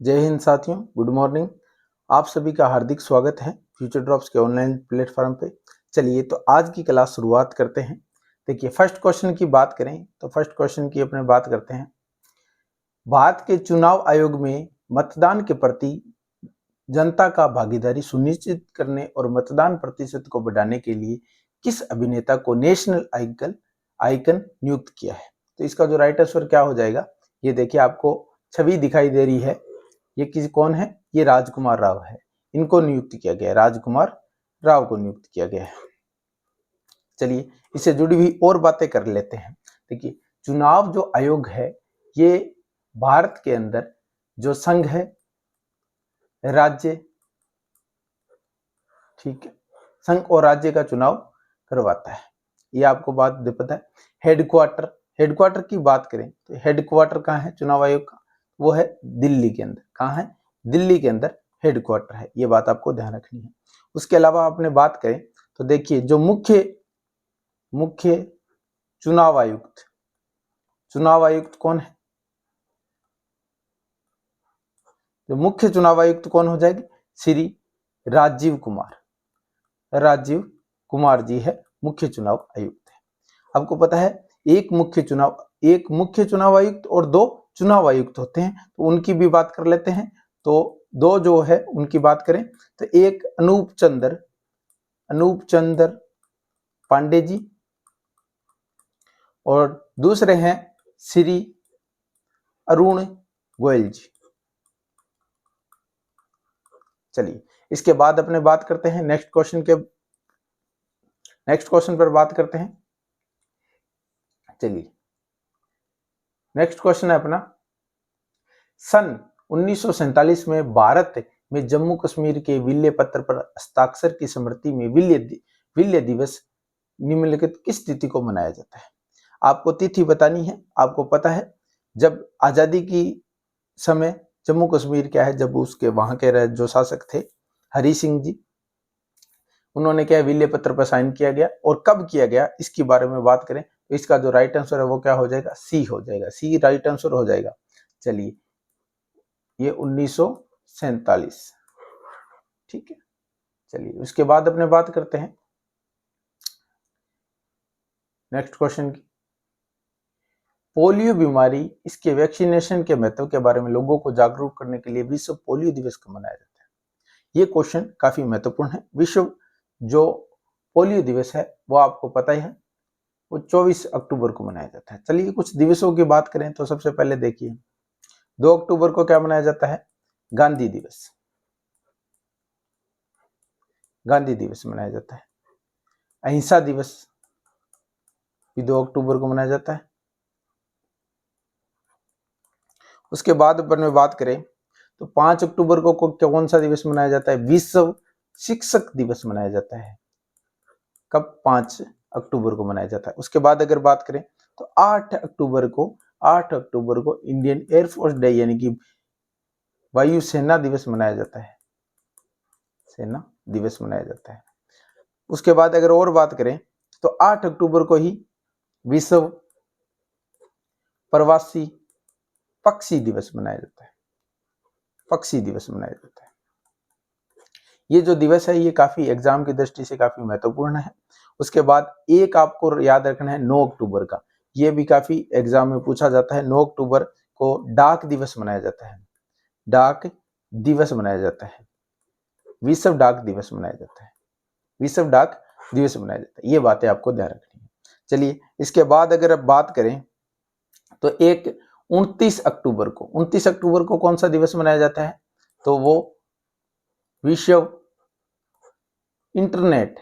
जय हिंद साथियों, good morning. आप सभी का हार्दिक स्वागत है फ्यूचर ड्रॉप्स के ऑनलाइन प्लेटफॉर्म पे। चलिए तो आज की क्लास शुरुआत करते हैं। देखिए फर्स्ट क्वेश्चन की बात करें तो फर्स्ट क्वेश्चन की अपने बात करते हैं। भारत के चुनाव आयोग में मतदान के प्रति जनता का भागीदारी सुनिश्चित करने और मतदान प्रतिशत को बढ़ाने के लिए किस अभिनेता को नेशनल आइकन नियुक्त किया है? तो इसका जो राइट आंसर क्या हो जाएगा, ये देखिए आपको छवि दिखाई दे रही है। ये किसी कौन है? ये राजकुमार राव है। इनको नियुक्त किया गया है, राजकुमार राव को नियुक्त किया गया है। चलिए इससे जुड़ी हुई और बातें कर लेते हैं। देखिए चुनाव जो आयोग है ये भारत के अंदर जो संघ है, राज्य, ठीक है, संघ और राज्य का चुनाव करवाता है। ये आपको बात पता है। हेडक्वार्टर की बात करें तो हेडक्वार्टर कहाँ है चुनाव आयोग का? वो है दिल्ली के अंदर। कहाँ है? दिल्ली के अंदर हेडक्वार्टर है। ये बात आपको ध्यान रखनी है। उसके अलावा आपने बात करें तो देखिए जो मुख्य चुनाव आयुक्त कौन है? जो मुख्य चुनाव आयुक्त कौन हो जाएगी? श्री राजीव कुमार जी है, मुख्य चुनाव आयुक्त है। आपको पता है एक मुख्य चुनाव आयुक्त और दो चुनाव आयुक्त होते हैं, तो उनकी भी बात कर लेते हैं। तो दो जो है उनकी बात करें तो एक अनूप चंद्र पांडे जी और दूसरे हैं श्री अरुण गोयल जी। चलिए इसके बाद अपने बात करते हैं नेक्स्ट क्वेश्चन पर बात करते हैं। चलिए नेक्स्ट क्वेश्चन है अपना, सन 1947 में भारत में जम्मू कश्मीर के विलय पत्र पर हस्ताक्षर की स्मृति में विलय दिवस निम्नलिखित किस तिथि को मनाया जाता है? आपको तिथि बतानी है। आपको पता है जब आजादी की समय जम्मू कश्मीर क्या है, जब उसके वहां के जो शासक थे हरि सिंह जी, उन्होंने क्या विलय पत्र पर साइन किया गया और कब किया गया इसके बारे में बात करें तो इसका जो राइट आंसर है वो क्या हो जाएगा? सी हो जाएगा। सी राइट आंसर हो जाएगा। चलिए ये 1947, ठीक है। चलिए उसके बाद अपने बात करते हैं नेक्स्ट क्वेश्चन की। पोलियो बीमारी, इसके वैक्सीनेशन के महत्व के बारे में लोगों को जागरूक करने के लिए विश्व पोलियो दिवस कब मनाया जाता है? ये क्वेश्चन काफी महत्वपूर्ण है। विश्व जो पोलियो दिवस है वो आपको पता ही है, वो 24 अक्टूबर को मनाया जाता है। चलिए कुछ दिवसों की बात करें तो सबसे पहले देखिए 2 अक्टूबर को क्या मनाया जाता है? गांधी दिवस मनाया जाता है। अहिंसा दिवस भी 2 अक्टूबर को मनाया जाता है। उसके बाद अपन में बात करें तो 5 अक्टूबर को कौन सा दिवस मनाया जाता है? विश्व शिक्षक दिवस मनाया जाता है। कब? 5 अक्टूबर को मनाया जाता है। उसके बाद अगर बात करें तो 8 अक्टूबर को इंडियन एयरफोर्स डे यानी कि वायु सेना दिवस मनाया जाता है। सेना दिवस मनाया जाता है। उसके बाद अगर और बात करें तो 8 अक्टूबर को ही विश्व प्रवासी पक्षी दिवस मनाया जाता है। ये जो दिवस है ये काफी एग्जाम की दृष्टि से काफी महत्वपूर्ण है। उसके बाद एक आपको याद रखना है 9 अक्टूबर का, ये भी काफी एग्जाम में पूछा जाता है। 9 अक्टूबर को डाक दिवस मनाया जाता है। विश्व डाक दिवस मनाया जाता है। ये बातें आपको ध्यान रखनी है। चलिए इसके बाद अगर अब बात करें तो एक 29 अक्टूबर को कौन सा दिवस मनाया जाता है? तो वो विश्व इंटरनेट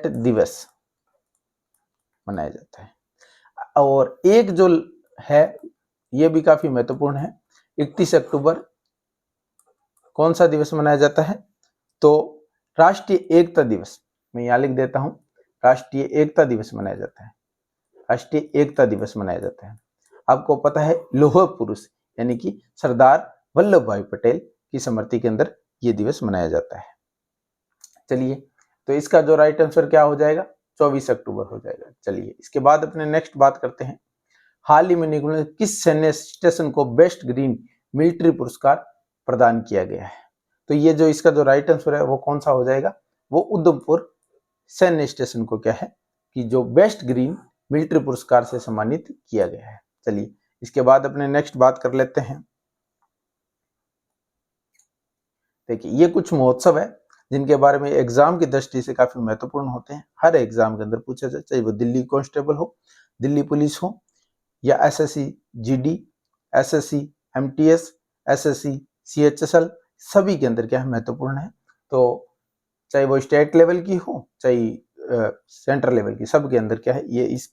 दिवस मनाया जाता है। और एक जो है ये भी काफी महत्वपूर्ण है, 31 अक्टूबर कौन सा दिवस मनाया जाता है? तो राष्ट्रीय एकता दिवस, मैं यहां लिख देता हूं, राष्ट्रीय एकता दिवस मनाया जाता है। आपको पता है लौह पुरुष यानी कि सरदार वल्लभ भाई पटेल की स्मृति के अंदर ये दिवस मनाया जाता है। चलिए तो इसका जो राइट आंसर क्या हो जाएगा? 24 अक्टूबर हो जाएगा। चलिए इसके बाद अपने नेक्स्ट बात करते हैं। हाल ही में निगमित किस सैन्य स्टेशन को बेस्ट ग्रीन मिलिट्री पुरस्कार प्रदान किया गया है? तो ये जो इसका जो राइट आंसर है वो कौन सा हो जाएगा? वो उधमपुर सैन्य स्टेशन को क्या है कि जो बेस्ट ग्रीन मिलिट्री पुरस्कार से सम्मानित किया गया है। चलिए इसके बाद अपने नेक्स्ट बात कर लेते हैं। देखिए ये कुछ महोत्सव है जिनके बारे में एग्जाम की दृष्टि से काफी महत्वपूर्ण होते हैं, हर एग्जाम के अंदर पूछा जाए, चाहे वो दिल्ली कांस्टेबल हो, दिल्ली पुलिस हो, या SSC GD, SSC MTS, SSC CHSL, सभी के अंदर क्या है महत्वपूर्ण है। तो चाहे वो स्टेट लेवल की हो चाहे सेंट्रल लेवल की, सब के अंदर क्या है ये इस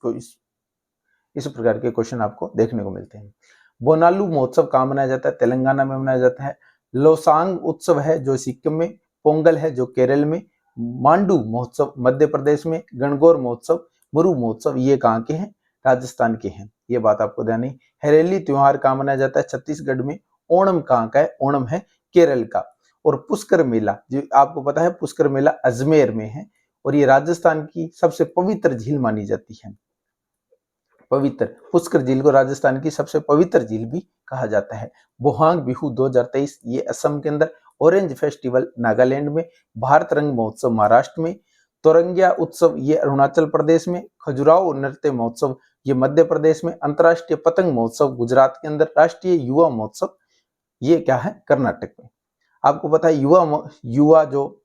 प्रकार के क्वेश्चन आपको देखने को मिलते हैं। बोनालू महोत्सव कहाँ मनाया जाता है? तेलंगाना में मनाया जाता है। लोसांग उत्सव है जो सिक्किम में, पोंगल है जो केरल में, मांडू महोत्सव मध्य प्रदेश में, गणगौर महोत्सव, मुरु महोत्सव ये कहाँ के हैं? राजस्थान के हैं। ये बात आपको ध्यान है। हरेली त्योहार कहाँ मनाया जाता है? छत्तीसगढ़ में। ओणम कहाँ का है? ओणम है केरल का। और पुष्कर मेला जो आपको पता है, पुष्कर मेला अजमेर में है और ये राजस्थान की सबसे पवित्र झील मानी जाती है। पवित्र पुष्कर झील को राजस्थान की सबसे पवित्र झील भी कहा जाता है। बोहांग बिहू 2023 ये असम के अंदर, ऑरेंज फेस्टिवल नागालैंड में, भारत रंग महोत्सव महाराष्ट्र में, तोरंगिया उत्सव ये अरुणाचल प्रदेश में, खजुराहो नृत्य महोत्सव ये मध्य प्रदेश में, अंतर्राष्ट्रीय पतंग महोत्सव गुजरात के अंदर, राष्ट्रीय युवा महोत्सव ये क्या है? कर्नाटक में। आपको पता है युवा जो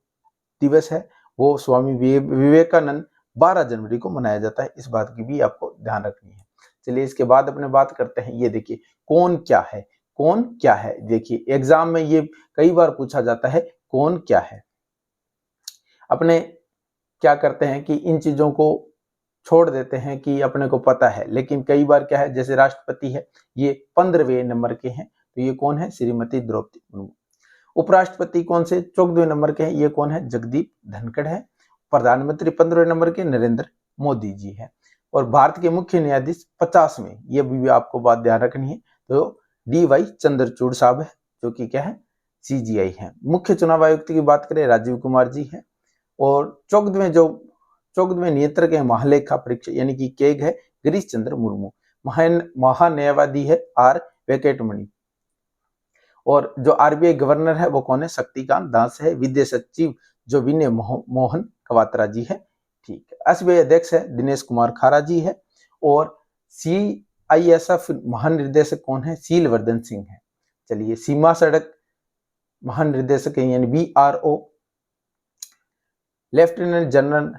दिवस है वो स्वामी विवेकानंद 12 जनवरी को मनाया जाता है, इस बात की भी आपको ध्यान रखनी है। चलिए इसके बाद अपने बात करते हैं, ये देखिए कौन क्या है? कौन क्या है? देखिए एग्जाम में ये कई बार पूछा जाता है कौन क्या है। अपने क्या करते हैं कि इन चीजों को छोड़ देते हैं कि अपने को पता है, लेकिन कई बार क्या है जैसे राष्ट्रपति है ये 15वें नंबर के हैं, तो ये कौन है? श्रीमती द्रौपदी मुर्मू। उपराष्ट्रपति कौन से? 14वें नंबर के हैं, ये कौन है? जगदीप धनखड़ है। प्रधानमंत्री 15वें नंबर के नरेंद्र मोदी जी है। और भारत के मुख्य न्यायाधीश 50वें, ये भी आपको बात ध्यान रखनी है, तो DY चंद्रचूड़ साहब है जो कि क्या है? CGI है। मुख्य चुनाव आयुक्त की बात करें राजीव कुमार जी है। और 14वें नियंत्रक है महालेखा परीक्षा यानी कि केग है गिरीश चंद्र मुर्मू। महान्यायवादी है R वेंकटमणि। और जो RBI गवर्नर है वो कौन है? शक्तिकांत दास है। विदेश सचिव जो विनय मोहन क्वात्रा जी है। ठीक है। SBI अध्यक्ष है दिनेश कुमार खारा जी है। और CISF महानिर्देशक कौन है? शीलवर्धन सिंह है। चलिए सीमा सड़क महानिर्देशक है यानी BRO lieutenant general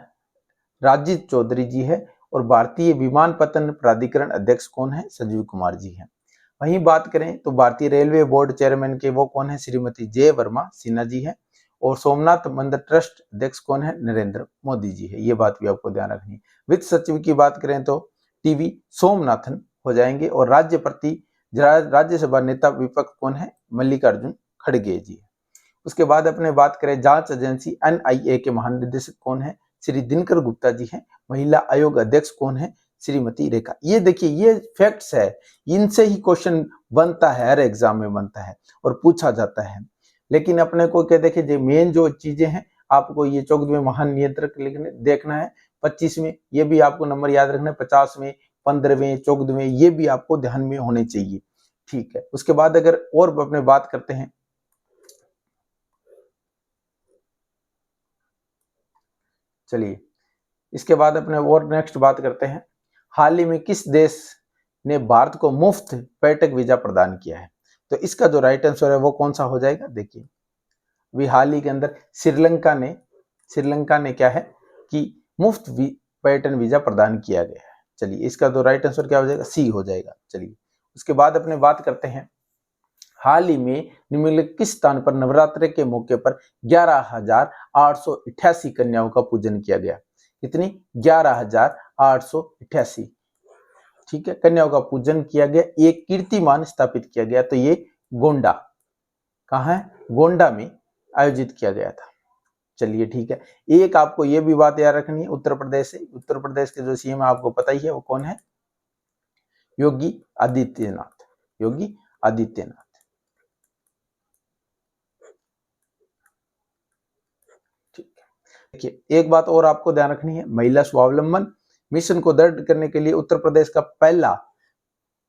Rajeev Chaudhary ji है। और भारतीय विमानपत्तन प्राधिकरण अध्यक्ष कौन है? संजीव कुमार जी है। वहीं बात करें तो भारतीय रेलवे बोर्ड चेयरमैन के वो कौन है? श्रीमती जय वर्मा सिन्हा जी है। और सोमनाथ मंदिर ट्रस्ट अध्यक्ष कौन है? नरेंद्र मोदी जी है। ये बात भी आपको ध्यान रखनी है। वित्त सचिव की बात करें तो TV सोमनाथन हो जाएंगे। और राज्यसभा नेता विपक्ष कौन है? मल्लिकार्जुन खड़गे जी है। उसके बाद अपने बात करें जांच एजेंसी NIA के महानिदेशक कौन है? श्री दिनकर गुप्ता जी हैं। महिला आयोग अध्यक्ष कौन है? श्रीमती रेखा। ये देखिए ये फैक्ट्स है, इनसे ही क्वेश्चन बनता है, हर एग्जाम में बनता है और पूछा जाता है। लेकिन अपने को क्या देखिए जो मेन जो चीजें हैं आपको ये 14वें महान नियंत्रक लिखने देखना है, 25वें ये भी आपको नंबर याद रखना है, 50वें, 15वें, 14वें ये भी आपको ध्यान में होने चाहिए। ठीक है। उसके बाद अगर और अपने बात करते हैं, चलिए इसके बाद अपने और नेक्स्ट बात करते हैं, हाल ही में किस देश ने भारत को मुफ्त पर्यटक वीजा प्रदान किया है? तो इसका जो राइट आंसर है वो कौन सा हो जाएगा? देखिए अभी हाल ही के अंदर श्रीलंका ने क्या है कि मुफ्त पर्यटन वीजा प्रदान किया गया है। चलिए इसका जो राइट आंसर क्या हो जाएगा? C हो जाएगा। चलिए उसके बाद अपने बात करते हैं, हाल ही में निम्नलिखित किस स्थान पर नवरात्रि के मौके पर 11,888 कन्याओं का पूजन किया गया? कितनी? 11,888। ठीक है, कन्याओं का पूजन किया गया, एक कीर्तिमान स्थापित किया गया। तो ये गोंडा कहाँ है? गोंडा में आयोजित किया गया था। चलिए ठीक है। एक आपको ये भी बात याद रखनी है, उत्तर प्रदेश से, उत्तर प्रदेश के जो CM आपको पता ही है वो कौन है? योगी आदित्यनाथ। योगी आदित्यनाथ। देखिए एक बात और आपको ध्यान रखनी है, महिला स्वावलंबन मिशन को दृढ़ करने के लिए उत्तर प्रदेश का पहला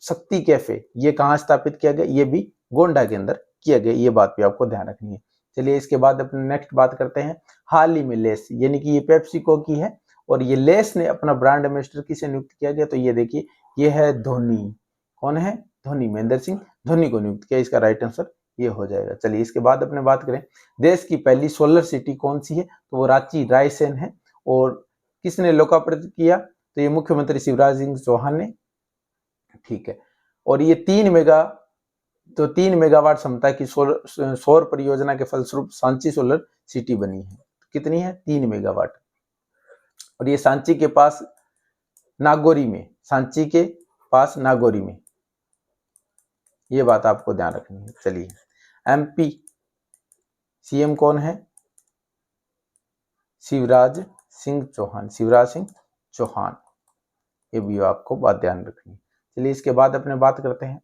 शक्ति कैफे ये कहाँ स्थापित किया गया, ये भी गोंडा के अंदर किया गया, ये बात भी आपको ध्यान रखनी है। चलिए इसके बाद अपने नेक्स्ट बात करते हैं। हाल ही में लेस, यानी कि ये पेप्सिको की है और ये लेस ने अपना ब्रांड एम्बेसडर किसे नियुक्त किया गया, तो ये देखिए ये है धोनी। कौन है? धोनी, महेंद्र सिंह धोनी को नियुक्त किया। इसका राइट आंसर ये हो जाएगा। चलिए इसके बाद अपने बात करें, देश की पहली सोलर सिटी कौन सी है, तो वो रांची रायसेन है। और किसने लोकार्पित किया, तो ये मुख्यमंत्री शिवराज सिंह चौहान ने। ठीक है, और ये 3 मेगावाट क्षमता की सौर परियोजना के फलस्वरूप सांची सोलर सिटी बनी है। कितनी है? 3 मेगावाट। और ये सांची के पास नागौरी में, सांची के पास नागौरी में, ये बात आपको ध्यान रखनी है। चलिए एमपी सीएम कौन है? शिवराज सिंह चौहान, शिवराज सिंह चौहान, ये भी आपको बात ध्यान रखनी है। चलिए इसके बाद अपने बात करते हैं।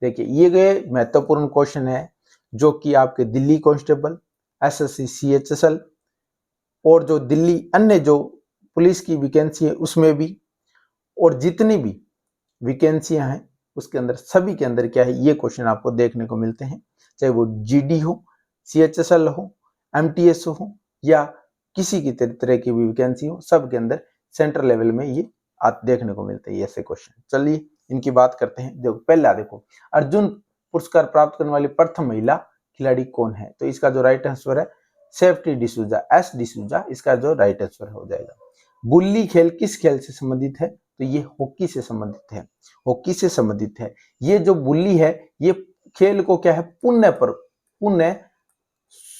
देखिए ये गए महत्वपूर्ण क्वेश्चन है जो कि आपके दिल्ली कांस्टेबल, एसएससी सीएचएसएल और जो दिल्ली अन्य जो पुलिस की वैकेंसी है उसमें भी, और जितनी भी वैकेंसियां हैं उसके अंदर, सभी के अंदर क्या है, ये क्वेश्चन आपको देखने को मिलते हैं। चाहे वो जीडी हो, सीएचएसएल हो, एमटीएस हो या किसी की तरह की भी वैकेंसी हो, सब के अंदर सेंट्रल लेवल में ये देखने को मिलते हैं ऐसे क्वेश्चन। चलिए इनकी बात करते हैं। देखो पहला देखो, अर्जुन पुरस्कार प्राप्त करने वाली प्रथम महिला खिलाड़ी कौन है, तो इसका जो राइट आंसर है सेफ्टी डिसूजा, एस डिसूजा इसका जो राइट आंसर हो जाएगा। गुल्ली खेल किस खेल से संबंधित है, तो ये हॉकी से संबंधित है, हॉकी से संबंधित है। ये जो गुल्ली है ये खेल को क्या है, पुनः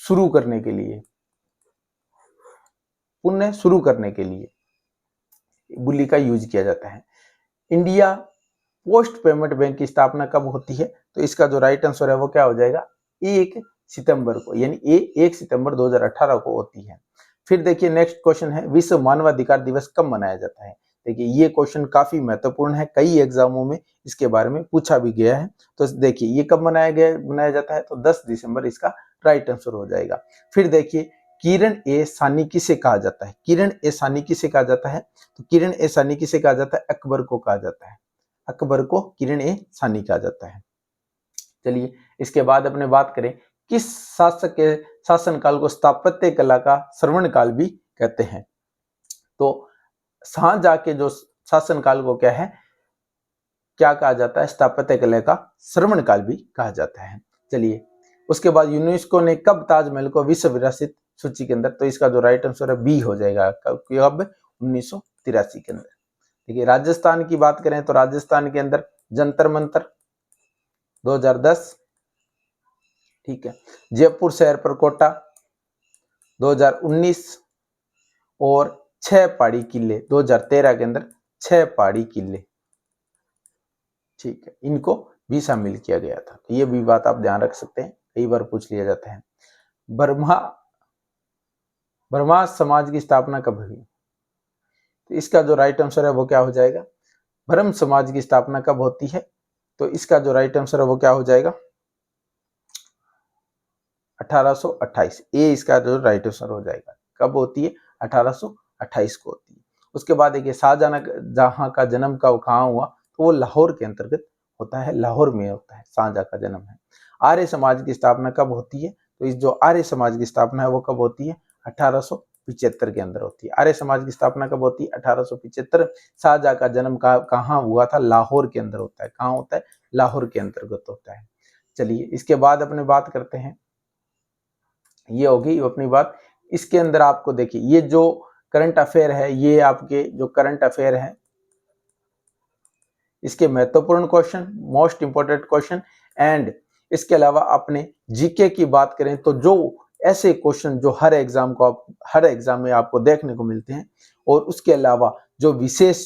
शुरू करने के लिए, पुनः शुरू करने के लिए गुल्ली का यूज किया जाता है। इंडिया पोस्ट पेमेंट बैंक की स्थापना कब होती है, तो इसका जो राइट आंसर है वो क्या हो जाएगा, 1 सितंबर को, यानी 1 सितंबर 2018 को होती है। फिर देखिए नेक्स्ट क्वेश्चन है, विश्व मानवाधिकार दिवस कब मनाया जाता है। देखिए ये क्वेश्चन काफी महत्वपूर्ण है, कई एग्जामों में इसके बारे में पूछा भी गया है। तो देखिए ये कब मनाया जाता है, तो 10 दिसंबर इसका राइट आंसर हो जाएगा। फिर देखिए किरण ए सानी किसे कहा जाता है, किरण ए सानी किसे कहा जाता है, तो किरण ए सानी किसे कहा जाता है, अकबर को कहा जाता है, अकबर को किरण ए सानी कहा जाता है। चलिए इसके बाद अपने बात करें, किस शासक के शासनकाल को स्थापत्य कला का श्रवण काल भी कहते हैं, तो शाहजहां के जो शासनकाल को क्या कहा जाता है, स्थापत्य कला का श्रवण काल भी कहा जाता है। चलिए उसके बाद यूनेस्को ने कब ताजमहल को विश्व विरासत सूची के अंदर, तो इसका जो राइट आंसर है बी हो जाएगा, कब, 1983 के अंदर। देखिए राजस्थान की बात करें तो राजस्थान के अंदर जंतर मंतर 2010, ठीक है, जयपुर शहर पर कोटा 2019 और 6 पहाड़ी किले 2013 के अंदर, 6 पहाड़ी किले, ठीक है, इनको भी शामिल किया गया था। तो ये भी बात आप ध्यान रख सकते हैं, कई बार पूछ लिया जाता है। ब्रह्मा समाज की स्थापना कब हुई, तो इसका जो राइट आंसर है वो क्या हो जाएगा, ब्रह्म समाज की स्थापना कब होती है, तो इसका जो राइट आंसर है वो क्या हो जाएगा, 1828, ए इसका जो राइट आंसर हो जाएगा। कब होती है, 1828 को होती है। उसके बाद देखिए शाहजहां का जन्म कहाँ हुआ, तो वो लाहौर के अंतर्गत होता है, लाहौर में होता है शाहजहां का जन्म है। आर्य समाज की स्थापना कब होती है, तो इस जो आर्य समाज की स्थापना है वो कब होती है, 1875 के अंदर होती है। आर्य समाज की स्थापना कब होती है, 1875। शाहजहां का जन्म कहाँ हुआ था, लाहौर के अंदर होता है। कहाँ होता है, लाहौर के अंतर्गत होता है। चलिए इसके बाद अपने बात करते हैं, ये होगी अपनी बात। इसके अंदर आपको देखिए ये जो करंट अफेयर है, ये आपके जो करंट अफेयर है इसके महत्वपूर्ण question, most important question, and इसके अलावा अपने जीके की बात करें तो जो ऐसे क्वेश्चन जो हर एग्जाम में आपको देखने को मिलते हैं, और उसके अलावा जो विशेष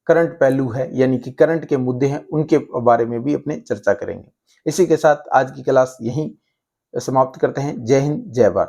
करंट पहलू है यानी कि करंट के मुद्दे हैं, उनके बारे में भी अपने चर्चा करेंगे। इसी के साथ आज की क्लास यहीं समाप्त करते हैं। जय हिंद, जय भारत।